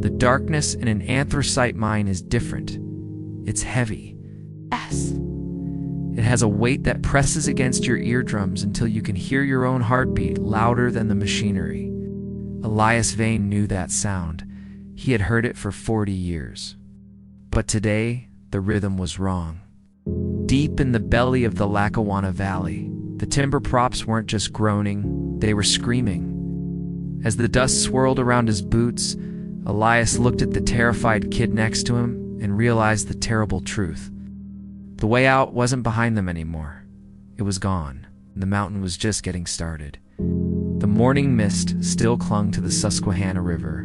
The darkness in an anthracite mine is different. It's heavy. S. It has a weight that presses against your eardrums until you can hear your own heartbeat louder than the machinery. Elias Vane knew that sound. He had heard it for 40 years. But today, the rhythm was wrong. Deep in the belly of the Lackawanna Valley, the timber props weren't just groaning, they were screaming. As the dust swirled around his boots, Elias looked at the terrified kid next to him and realized the terrible truth. The way out wasn't behind them anymore. It was gone. The mountain was just getting started. The morning mist still clung to the Susquehanna River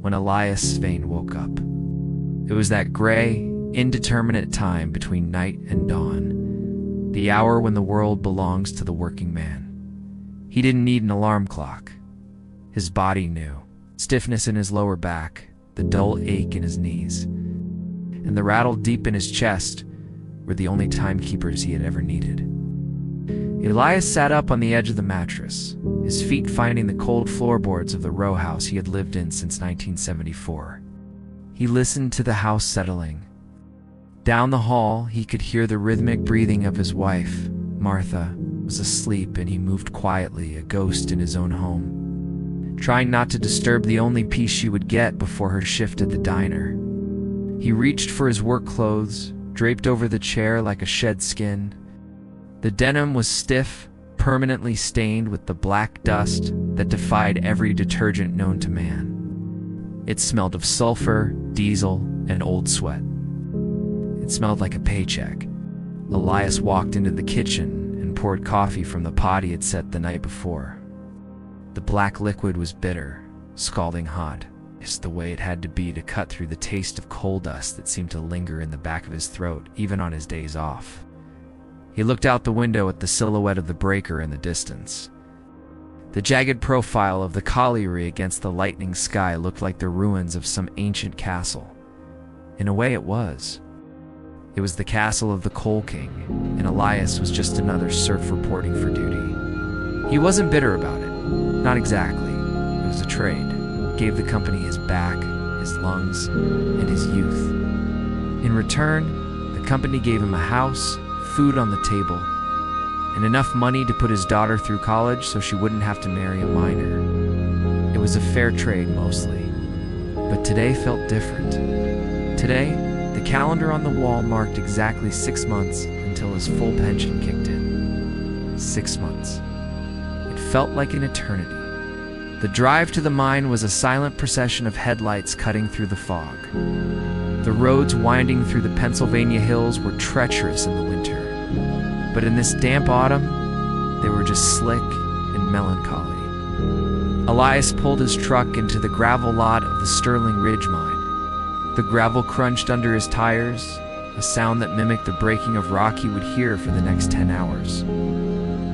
when Elias Vane woke up. It was that gray, indeterminate time between night and dawn, the hour when the world belongs to the working man. He didn't need an alarm clock. His body knew. Stiffness in his lower back, the dull ache in his knees, and the rattle deep in his chest were the only timekeepers he had ever needed. Elias sat up on the edge of the mattress, his feet finding the cold floorboards of the row house he had lived in since 1974. He listened to the house settling. Down the hall, he could hear the rhythmic breathing of his wife. Martha was asleep, and he moved quietly, a ghost in his own home, trying not to disturb the only peace she would get before her shift at the diner. He reached for his work clothes, draped over the chair like a shed skin. The denim was stiff, permanently stained with the black dust that defied every detergent known to man. It smelled of sulfur, diesel, and old sweat. It smelled like a paycheck. Elias walked into the kitchen and poured coffee from the pot he had set the night before. The black liquid was bitter, scalding hot. Just the way it had to be to cut through the taste of coal dust that seemed to linger in the back of his throat, even on his days off. He looked out the window at the silhouette of the breaker in the distance. The jagged profile of the colliery against the lightning sky looked like the ruins of some ancient castle. In a way, it was. It was the castle of the Coal King, and Elias was just another serf reporting for duty. He wasn't bitter about it. Not exactly. It was a trade. Gave the company his back, his lungs, and his youth. In return, the company gave him a house, food on the table, and enough money to put his daughter through college so she wouldn't have to marry a miner. It was a fair trade mostly, but today felt different. Today, the calendar on the wall marked exactly 6 months until his full pension kicked in. 6 months. It felt like an eternity. The drive to the mine was a silent procession of headlights cutting through the fog. The roads winding through the Pennsylvania hills were treacherous in the winter, but in this damp autumn, they were just slick and melancholy. Elias pulled his truck into the gravel lot of the Sterling Ridge mine. The gravel crunched under his tires, a sound that mimicked the breaking of rock he would hear for the next 10 hours.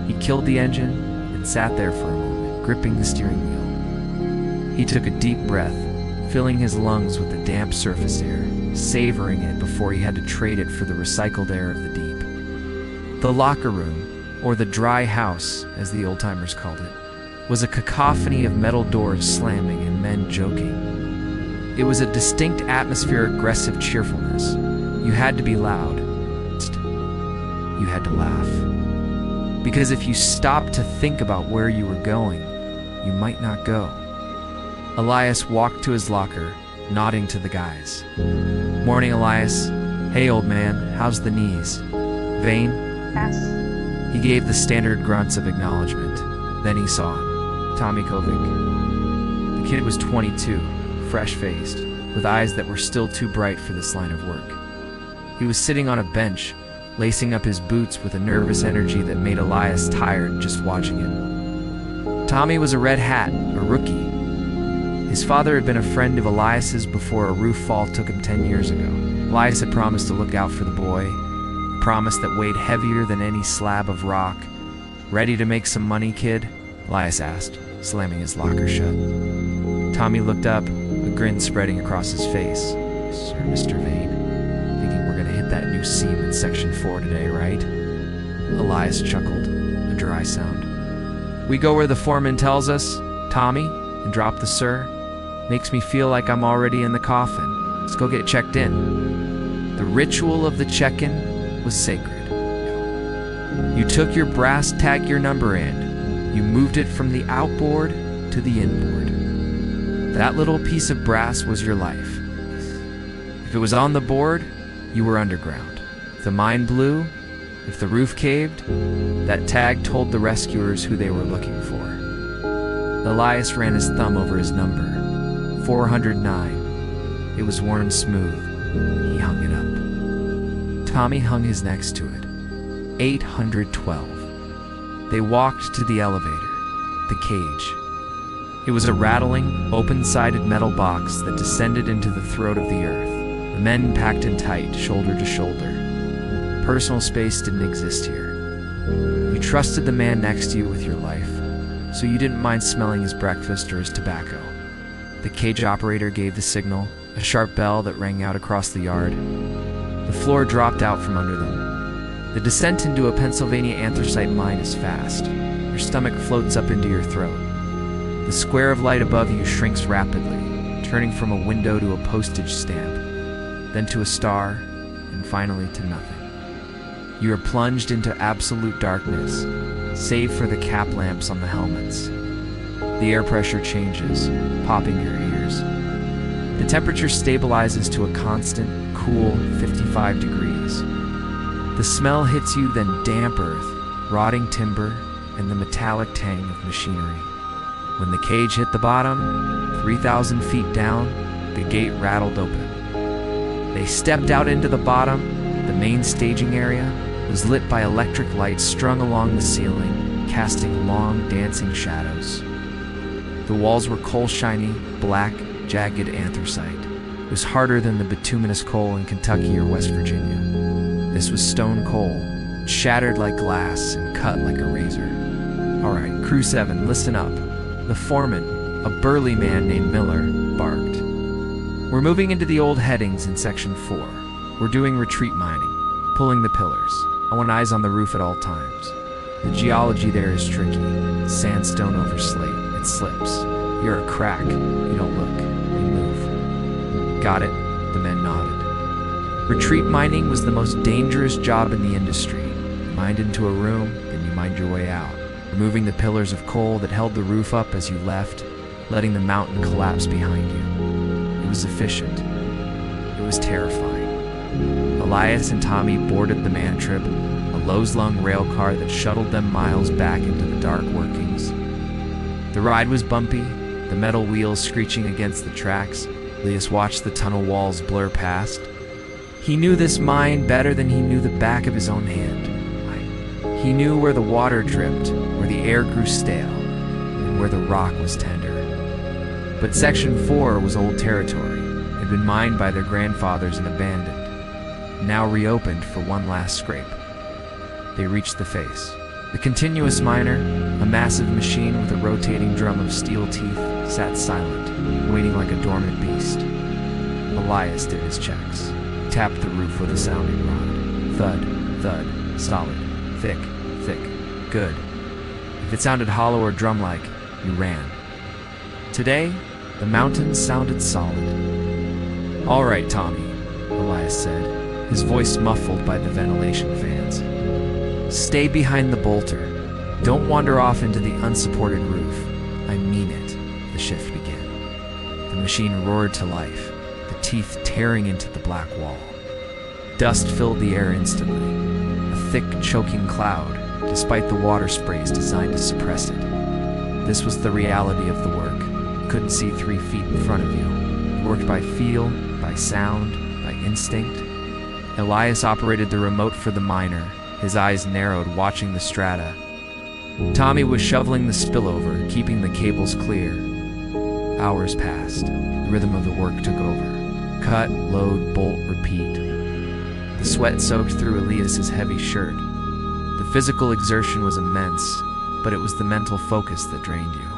He killed the engine and sat there for a moment, gripping the steering wheel. He took a deep breath, filling his lungs with the damp surface air, savoring it before he had to trade it for the recycled air of the deep. The locker room, or the dry house, as the old-timers called it, was a cacophony of metal doors slamming and men joking. It was a distinct atmosphere of aggressive cheerfulness. You had to be loud. You had to laugh. Because if you stopped to think about where you were going, you might not go. Elias walked to his locker, nodding to the guys. "Morning, Elias. Hey, old man, how's the knees? Vane?" S. He gave the standard grunts of acknowledgement. Then he saw him. Tommy Kovic. The kid was 22, fresh-faced, with eyes that were still too bright for this line of work. He was sitting on a bench, lacing up his boots with a nervous energy that made Elias tired just watching him. Tommy was a red hat, a rookie. His father had been a friend of Elias's before a roof fall took him 10 years ago. Elias had promised to look out for the boy, a promise that weighed heavier than any slab of rock. "Ready to make some money, kid?" Elias asked, slamming his locker shut. Tommy looked up, a grin spreading across his face. "Sir, Mr. Vane, thinking we're gonna hit that new seam in Section 4 today, right?" Elias chuckled, a dry sound. "We go where the foreman tells us, Tommy, and drop the sir. Makes me feel like I'm already in the coffin. Let's go get checked in. The ritual of the check-in was sacred. You took your brass tag your number and you moved it from the outboard to the inboard. That little piece of brass was your life. If it was on the board, you were underground. If the mine blew, if the roof caved, that tag told the rescuers who they were looking for. Elias ran his thumb over his number. 409. It was worn smooth. He hung it up. Tommy hung his next to it. 812. They walked to the elevator, the cage. It was a rattling, open-sided metal box that descended into the throat of the earth. The men packed in tight, shoulder to shoulder. Personal space didn't exist here. You trusted the man next to you with your life, so you didn't mind smelling his breakfast or his tobacco. The cage operator gave the signal, a sharp bell that rang out across the yard. The floor dropped out from under them. The descent into a Pennsylvania anthracite mine is fast. Your stomach floats up into your throat. The square of light above you shrinks rapidly, turning from a window to a postage stamp, then to a star, and finally to nothing. You are plunged into absolute darkness, save for the cap lamps on the helmets. The air pressure changes, popping your ears. The temperature stabilizes to a constant, cool 55 degrees. The smell hits you, then damp earth, rotting timber, and the metallic tang of machinery. When the cage hit the bottom, 3,000 feet down, the gate rattled open. They stepped out into the bottom. The main staging area was lit by electric lights strung along the ceiling, casting long, dancing shadows. The walls were coal-shiny, black, jagged anthracite. It was harder than the bituminous coal in Kentucky or West Virginia. This was stone coal, shattered like glass and cut like a razor. All right, Crew 7, listen up. The foreman, a burly man named Miller, barked. We're moving into the old headings in Section 4. We're doing retreat mining, pulling the pillars. I want eyes on the roof at all times. The geology there is tricky. Sandstone over slate. It slips. You're a crack. You don't look. You move. Got it? The men nodded. Retreat mining was the most dangerous job in the industry. You mined into a room, then you mined your way out, removing the pillars of coal that held the roof up as you left, letting the mountain collapse behind you. It was efficient. It was terrifying. Elias and Tommy boarded the Mantrip, a low-slung rail car that shuttled them miles back into the dark workings. The ride was bumpy, the metal wheels screeching against the tracks. Elias watched the tunnel walls blur past. He knew this mine better than he knew the back of his own hand. He knew where the water dripped, where the air grew stale, and where the rock was tender. But Section 4 was old territory. It had been mined by their grandfathers and abandoned, now reopened for one last scrape. They reached the face. The continuous miner, a massive machine with a rotating drum of steel teeth, sat silent, waiting like a dormant beast. Elias did his checks. Tapped the roof with a sounding rod. Thud, thud, solid, thick, thick, good. If it sounded hollow or drum-like, you ran. Today, the mountains sounded solid. All right, Tommy, Elias said, his voice muffled by the ventilation fans. Stay behind the bolter. Don't wander off into the unsupported roof. I mean it. The shift began. The machine roared to life, the teeth tearing into the black wall. Dust filled the air instantly, a thick, choking cloud, despite the water sprays designed to suppress it. This was the reality of the work. You couldn't see 3 feet in front of you. You worked by feel, by sound, by instinct. Elias operated the remote for the miner, his eyes narrowed, watching the strata. Tommy was shoveling the spillover, keeping the cables clear. Hours passed. The rhythm of the work took over. Cut, load, bolt, repeat. The sweat soaked through Elias's heavy shirt. The physical exertion was immense, but it was the mental focus that drained you.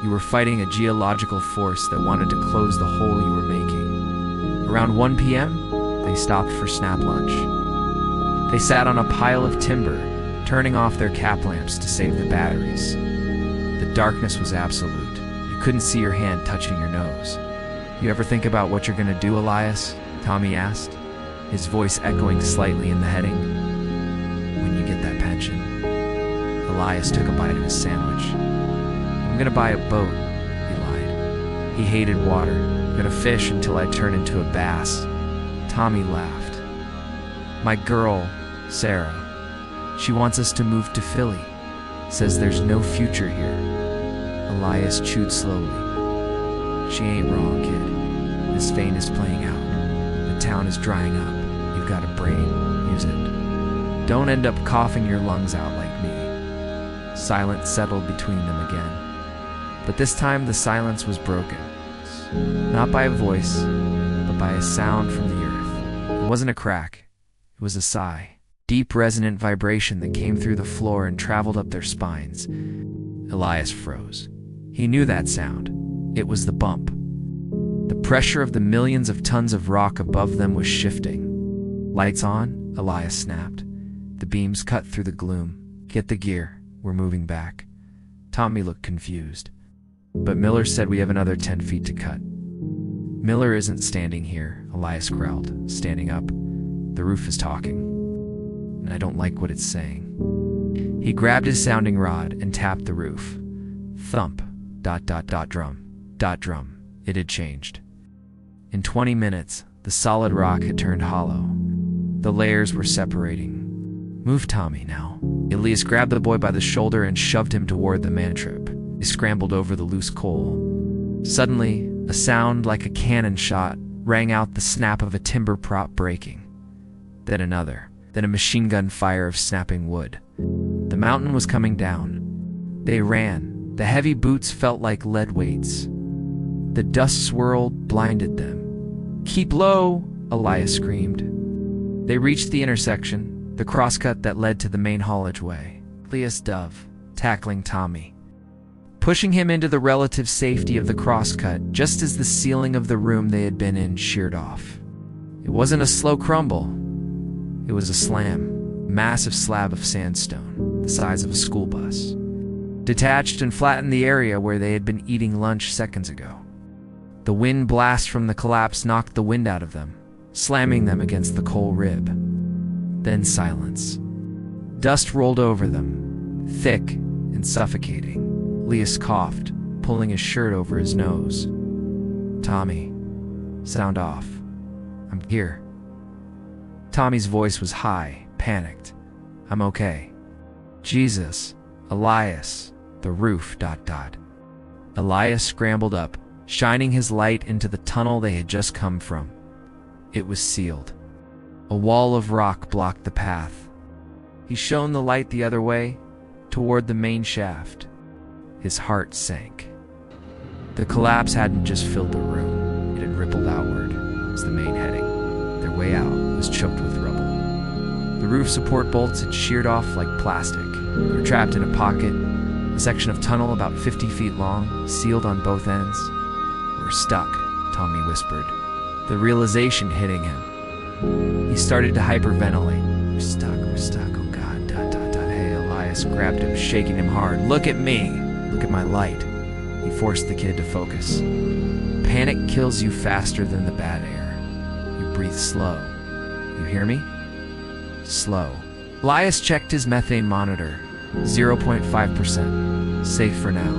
You were fighting a geological force that wanted to close the hole you were making. Around 1 p.m., they stopped for snap lunch. They sat on a pile of timber, turning off their cap lamps to save the batteries. The darkness was absolute. You couldn't see your hand touching your nose. You ever think about what you're gonna do, Elias? Tommy asked, his voice echoing slightly in the heading. When you get that pension. Elias took a bite of his sandwich. I'm gonna buy a boat, he lied. He hated water. I'm gonna fish until I turn into a bass. Tommy laughed. My girl, Sarah, she wants us to move to Philly. Says there's no future here. Elias chewed slowly. She ain't wrong, kid. Miss Vane is playing out. The town is drying up. You've got a brain. Use it. Don't end up coughing your lungs out like me. Silence settled between them again. But this time the silence was broken. Not by a voice, but by a sound from the earth. It wasn't a crack. It was a sigh. Deep resonant vibration that came through the floor and traveled up their spines. Elias froze. He knew that sound. It was the bump. The pressure of the millions of tons of rock above them was shifting. Lights on, Elias snapped. The beams cut through the gloom. Get the gear. We're moving back. Tommy looked confused. But Miller said we have another 10 feet to cut. Miller isn't standing here, Elias growled, standing up. The roof is talking. And I don't like what it's saying. He grabbed his sounding rod and tapped the roof. Thump. ... drum. It had changed. In 20 minutes, the solid rock had turned hollow. The layers were separating. Move, Tommy, now. Elias grabbed the boy by the shoulder and shoved him toward the man-trip. He scrambled over the loose coal. Suddenly, a sound like a cannon shot rang out, the snap of a timber prop breaking. Then another. Then a machine gun fire of snapping wood. The mountain was coming down. They ran. The heavy boots felt like lead weights. The dust swirled, blinded them. Keep low, Elias screamed. They reached the intersection, the crosscut that led to the main haulage way. Elias dove, tackling Tommy, pushing him into the relative safety of the crosscut just as the ceiling of the room they had been in sheared off. It wasn't a slow crumble. It was a slam, a massive slab of sandstone, the size of a school bus. Detached and flattened the area where they had been eating lunch seconds ago. The wind blast from the collapse knocked the wind out of them, slamming them against the coal rib. Then silence. Dust rolled over them, thick and suffocating. Elias coughed, pulling his shirt over his nose. Tommy, sound off. I'm here. Tommy's voice was high, panicked. I'm okay. Jesus, Elias, the roof, ... Elias scrambled up, shining his light into the tunnel they had just come from. It was sealed. A wall of rock blocked the path. He shone the light the other way, toward the main shaft. His heart sank. The collapse hadn't just filled the room, it had rippled outward. It was the main heading. Their way out was choked with rubble. The roof support bolts had sheared off like plastic. They were trapped in a pocket, a section of tunnel about 50 feet long, sealed on both ends. We're stuck, Tommy whispered, the realization hitting him. He started to hyperventilate. We're stuck, oh God, ... Hey, Elias grabbed him, shaking him hard. Look at me, look at my light. He forced the kid to focus. Panic kills you faster than the bad air. You breathe slow. You hear me? Slow. Elias checked his methane monitor. 0.5%. Safe for now.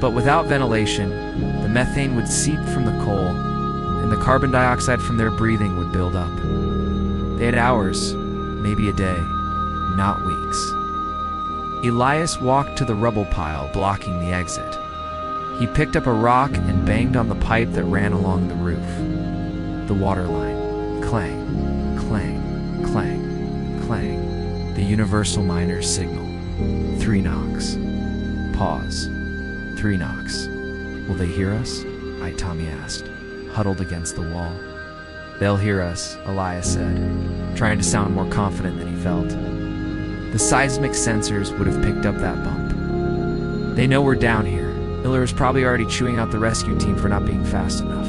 But without ventilation, the methane would seep from the coal, and the carbon dioxide from their breathing would build up. They had hours, maybe a day, not weeks. Elias walked to the rubble pile blocking the exit. He picked up a rock and banged on the pipe that ran along the roof. The water line. Clang, clang, clang, clang. The universal miner's signal. 3 knocks. Pause. 3 knocks. Will they hear us? Tommy asked, huddled against the wall. They'll hear us, Elias said, trying to sound more confident than he felt. The seismic sensors would have picked up that bump. They know we're down here. Miller is probably already chewing out the rescue team for not being fast enough.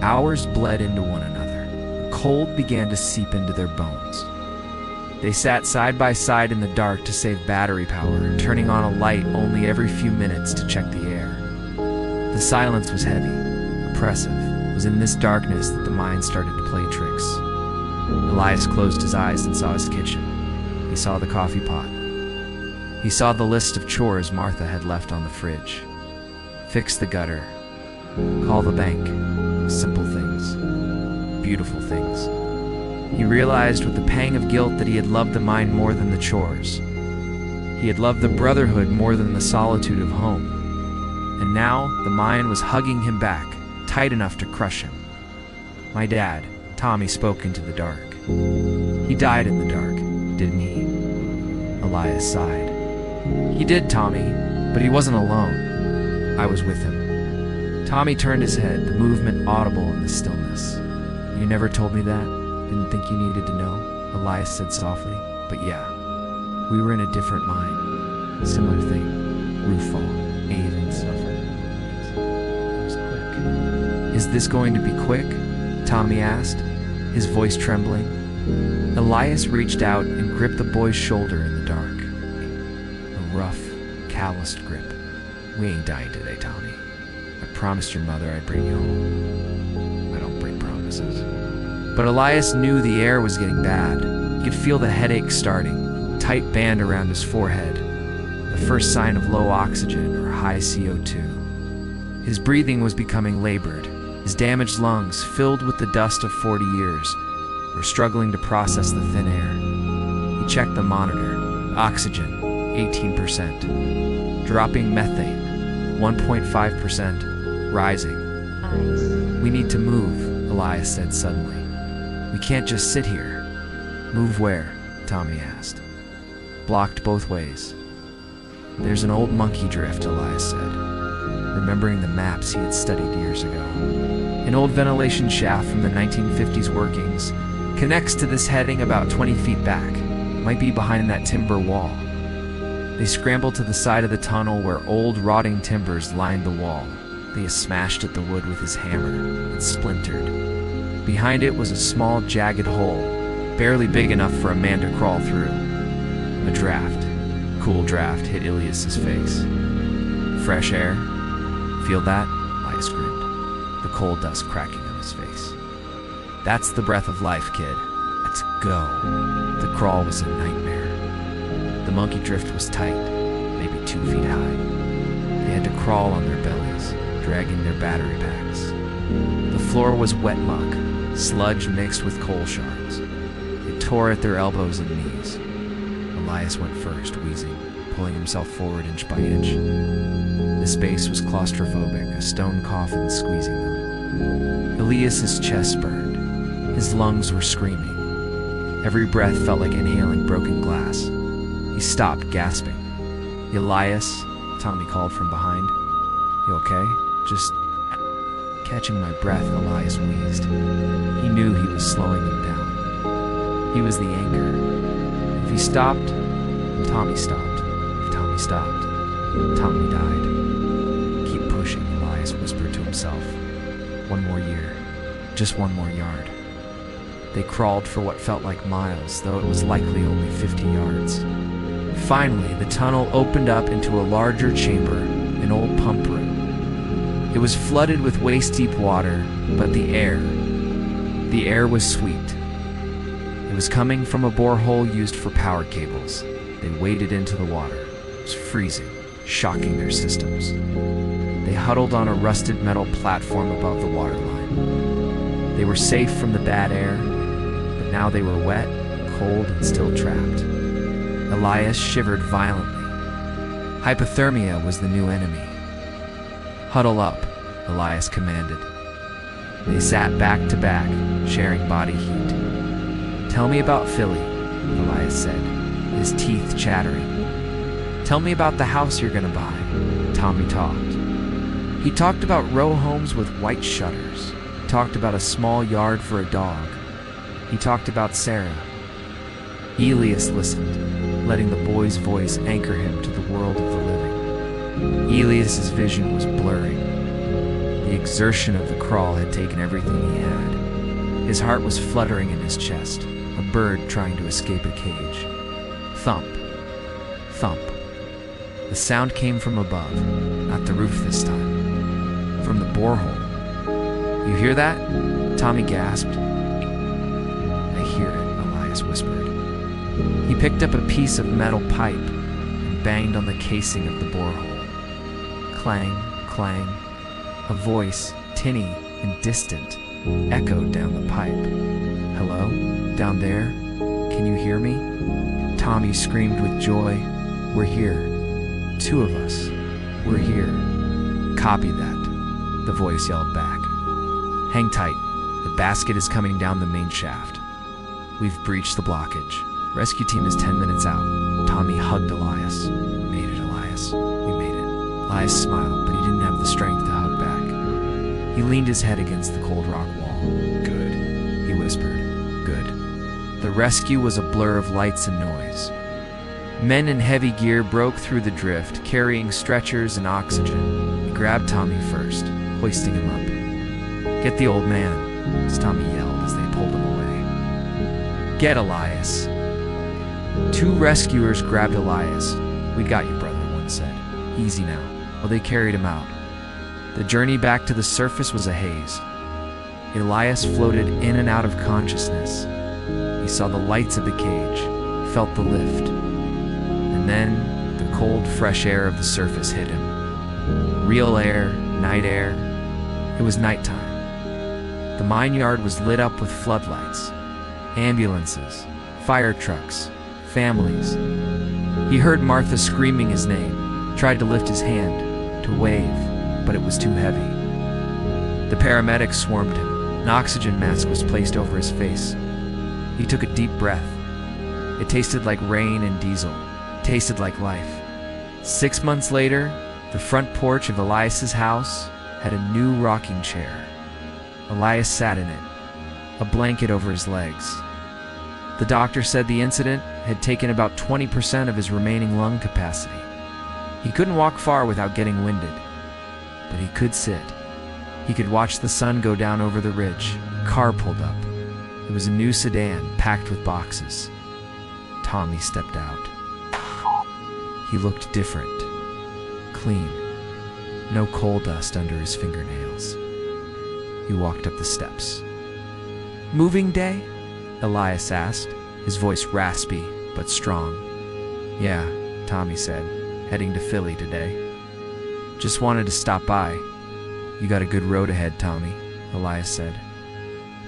Hours bled into one another. Cold began to seep into their bones. They sat side by side in the dark to save battery power, turning on a light only every few minutes to check the air. The silence was heavy, oppressive. It was in this darkness that the mind started to play tricks. Elias closed his eyes and saw his kitchen. He saw the coffee pot. He saw the list of chores Martha had left on the fridge. Fix the gutter. Call the bank. Simple things. Beautiful things. He realized with a pang of guilt that he had loved the mind more than the chores. He had loved the brotherhood more than the solitude of home. And now the mind was hugging him back, tight enough to crush him. My dad, Tommy, spoke into the dark. He died in the dark, didn't he? Elias sighed. He did, Tommy, but he wasn't alone. I was with him. Tommy turned his head, the movement audible in the stillness. You never told me that? Didn't think you needed to know? Elias said softly. But yeah, we were in a different mind. Similar thing. Roof fall. Ave and suffer. It was quick. Is this going to be quick? Tommy asked, his voice trembling. Elias reached out and gripped the boy's shoulder in the dark. A rough, calloused grip. We ain't dying today, Tommy. I promised your mother I'd bring you home. I don't break promises. But Elias knew the air was getting bad. He could feel the headache starting, tight band around his forehead. The first sign of low oxygen or high CO2. His breathing was becoming labored. His damaged lungs, filled with the dust of 40 years, were struggling to process the thin air. He checked the monitor. Oxygen, 18%. Dropping methane, 1.5%. Rising. We need to move, Elias said suddenly. We can't just sit here. Move where? Tommy asked. Blocked both ways. There's an old monkey drift, Elias said, remembering the maps he had studied years ago. An old ventilation shaft from the 1950s workings connects to this heading about 20 feet back. Might be behind that timber wall. They scrambled to the side of the tunnel where old rotting timbers lined the wall. They smashed at the wood with his hammer. It splintered. Behind it was a small, jagged hole, barely big enough for a man to crawl through. A draft, cool draft, hit Elias's face. Fresh air. Feel that? Elias grinned, the coal dust cracking on his face. That's the breath of life, kid. Let's go. The crawl was a nightmare. The monkey drift was tight, maybe 2 feet high. They had to crawl on their bellies, dragging their battery packs. The floor was wet muck, sludge mixed with coal shards. It tore at their elbows and knees. Elias went first, wheezing, pulling himself forward inch by inch. The space was claustrophobic, a stone coffin squeezing them. Elias's chest burned. His lungs were screaming. Every breath felt like inhaling broken glass. He stopped, gasping. Elias, Tommy called from behind. You okay? Just catching my breath, Elias wheezed. He knew he was slowing him down. He was the anchor. If he stopped, Tommy stopped. If Tommy stopped, Tommy died. Keep pushing, Elias whispered to himself. One more year. Just one more yard. They crawled for what felt like miles, though it was likely only 50 yards. Finally, the tunnel opened up into a larger chamber, an old pump room. It was flooded with waist-deep water, but the air was sweet. It was coming from a borehole used for power cables. They waded into the water. It was freezing, shocking their systems. They huddled on a rusted metal platform above the waterline. They were safe from the bad air, but now they were wet, cold, and still trapped. Elias shivered violently. Hypothermia was the new enemy. Huddle up, Elias commanded. They sat back to back, sharing body heat. Tell me about Philly, Elias said, his teeth chattering. Tell me about the house you're gonna buy. Tommy talked. He talked about row homes with white shutters. He talked about a small yard for a dog. He talked about Sarah. Elias listened, letting the boy's voice anchor him to the world of the living. Elias's vision was blurring. The exertion of the crawl had taken everything he had. His heart was fluttering in his chest, a bird trying to escape a cage. Thump. Thump. The sound came from above, not the roof this time. from the borehole. "You hear that?" Tommy gasped. "I hear it," Elias whispered. He picked up a piece of metal pipe and banged on the casing of the borehole. Clang, clang. A voice, tinny and distant, echoed down the pipe. "Hello? Down there? Can you hear me?" Tommy screamed with joy. "We're here. 2 of us. We're here." "Copy that," the voice yelled back. "Hang tight. The basket is coming down the main shaft. We've breached the blockage. Rescue team is 10 minutes out." Tommy hugged Elias. "We made it, Elias. We made it." Elias smiled, but he didn't have the strength to hug back. He leaned his head against the cold rock wall. "Good," he whispered. "Good." The rescue was a blur of lights and noise. Men in heavy gear broke through the drift, carrying stretchers and oxygen. He grabbed Tommy first, hoisting him up. "Get the old man," as Tommy yelled as they pulled him away. "Get Elias." 2 rescuers grabbed Elias. "We got you, brother," one said. "Easy now." Well, they carried him out. The journey back to the surface was a haze. Elias floated in and out of consciousness. He saw the lights of the cage, felt the lift, and then the cold, fresh air of the surface hit him. Real air, night air. It was nighttime. The mine yard was lit up with floodlights, ambulances, fire trucks, families. He heard Martha screaming his name, tried to lift his hand, to wave, but it was too heavy. The paramedics swarmed him. An oxygen mask was placed over his face. He took a deep breath. It tasted like rain and diesel. It tasted like life. 6 months later, the front porch of Elias's house had a new rocking chair. Elias sat in it, a blanket over his legs. The doctor said the incident had taken about 20% of his remaining lung capacity. He couldn't walk far without getting winded, but he could sit. He could watch the sun go down over the ridge. A car pulled up. It was a new sedan packed with boxes. Tommy stepped out. He looked different, clean, no coal dust under his fingernails. He walked up the steps. "Moving day?" Elias asked, his voice raspy but strong. "Yeah," Tommy said, "heading to Philly today. Just wanted to stop by." "You got a good road ahead, Tommy," Elias said.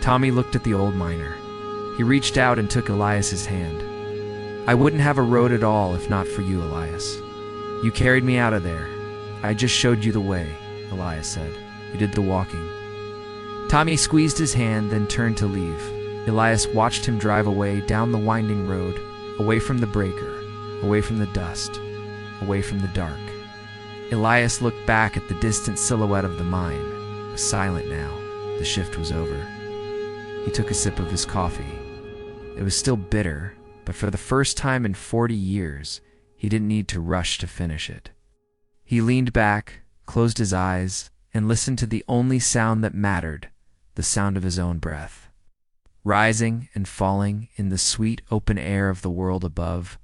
Tommy looked at the old miner. He reached out and took Elias's hand. "I wouldn't have a road at all if not for you, Elias. You carried me out of there. I just showed you the way," Elias said. "You did the walking." Tommy squeezed his hand, then turned to leave. Elias watched him drive away down the winding road, away from the breaker, away from the dust, away from the dark. Elias looked back at the distant silhouette of the mine. It was silent now. The shift was over. He took a sip of his coffee. It was still bitter, but for the first time in 40 years, he didn't need to rush to finish it. He leaned back, closed his eyes, and listened to the only sound that mattered, the sound of his own breath. Rising and falling in the sweet open air of the world above,